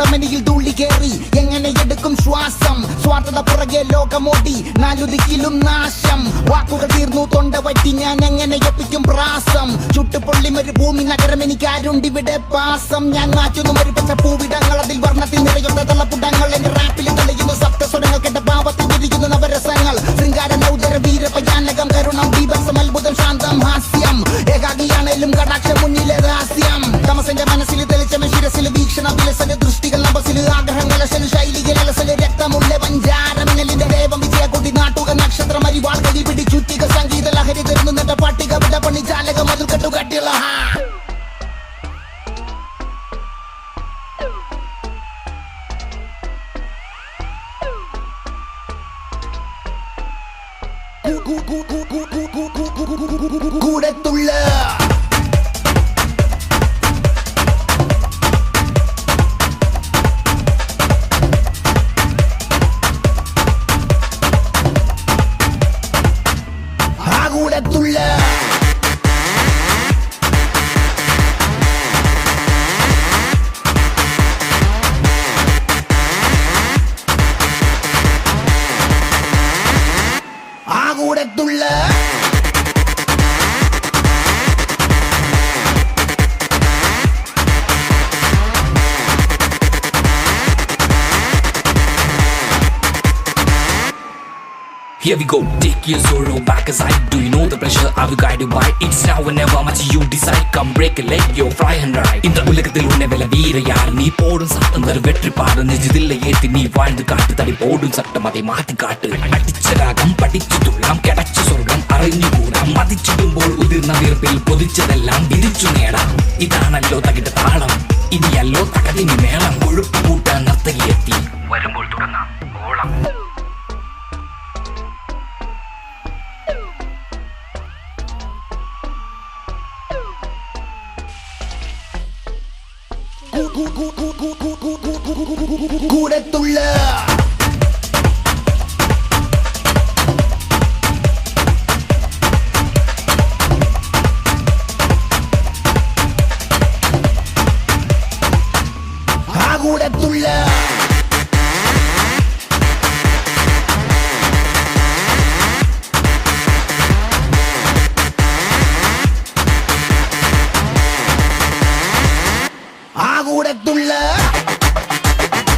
കുടമനിയിൽ ധൂളി കേറി എങ്ങനെ എടുക്കും ശ്വാസം സ്വാർത്ഥത പുറകെ ലോകമോടി നാലുദിക്കിലും നാശം വാക്കുകൾ തീർന്നു തൊണ്ട പറ്റി ഞാൻ എങ്ങനെ എപ്പിക്കും പ്രാസം ചുട്ടുപൊള്ളി മരുഭൂമി നഗരം എനിക്കാരുണ്ടിവിടെ പാസം ഞാൻ മാറ്റുന്നു മരുപ്പച്ച പൂവിടങ്ങൾ അതിൽ വർണ്ണത്തിൽ നിറയുന്ന തള്ളപ്പുടങ്ങൾ എന്റെ റാപ്പിൽ തെളിയുന്നു സപ്തസ്വരങ്ങൾ കേട്ട ഭാവത്തിൽ വിരിയുന്നു നവരസങ്ങൾ ശൃംഗാര നൗദര വീരപയാനകം കരുണം ബീഭത്സം അത്ഭുതം ശാന്തം ഹാസ്യം ഏകാഗിയാണേലും കടാക്ഷ മുന്നിലെ രഹസ്യം തമസന്റെ മനസ്സിൽ തെളിച്ചമ ശിരസിൽ വീക്ഷണ വിലസല് ദൃഷ്ടികൾ നഭസിൽ ആഗ്രഹങ്ങൾ ശൈലികൾ അലസല് രക്തമുള്ള പഞ്ചാരമിനലിന്റെ ദേവം വിജയ കൊടി നാട്ടുക നക്ഷത്രം അരിവാൾ കടി പിടി ചുറ്റിക സംഗീത ലഹരി തരുന്നു നിന്റെ പട്ടിക വിട പണി ചാലക മതിൽ കെട്ടു കട്ടിയുള്ള കൂടത്തുള്ള കൂടത്തുള്ള കൂടത്തുള്ള Here we go, take your sorrow back aside. Do you know the pressure I will guide you by? It's now or never, much you decide. Come break a leg, yo, fly and ride. In the ഉലകത്തിൽ ഉന്നെ വില വീരയാർ നീ പോടും സത്തം തരു വെற்றிപ്പാട് നെഞ്ചിതില്ല ഏത്തി നീ வாழ்ந்து കാട്ട് തടി പോടും സട്ടം அதை മാറ്റി കാട്ട് അടിച്ച രാഗം പഠിച്ചു തുള്ളാം കിടച്ച സ്വർഗം അറിഞ്ഞുകൂടാം മതിച്ചിടുമ്പോൾ ഉതിർന്ന വീർപ്പിൽ പൊതിച്ചതെല്ലാം വിരിച്ചു നേടാം ഇതാണല്ലോ തകിട്ട താളം ഇനിയല്ലോ തകതിനി മേളം കൊഴുപ്പ് കൂട്ടാൻ നർത്തകിയെത്തി വരുമ്പോൾ തുടങ്ങാം ഓളം കൂടത്തുള്ള കൂടത്തുള്ള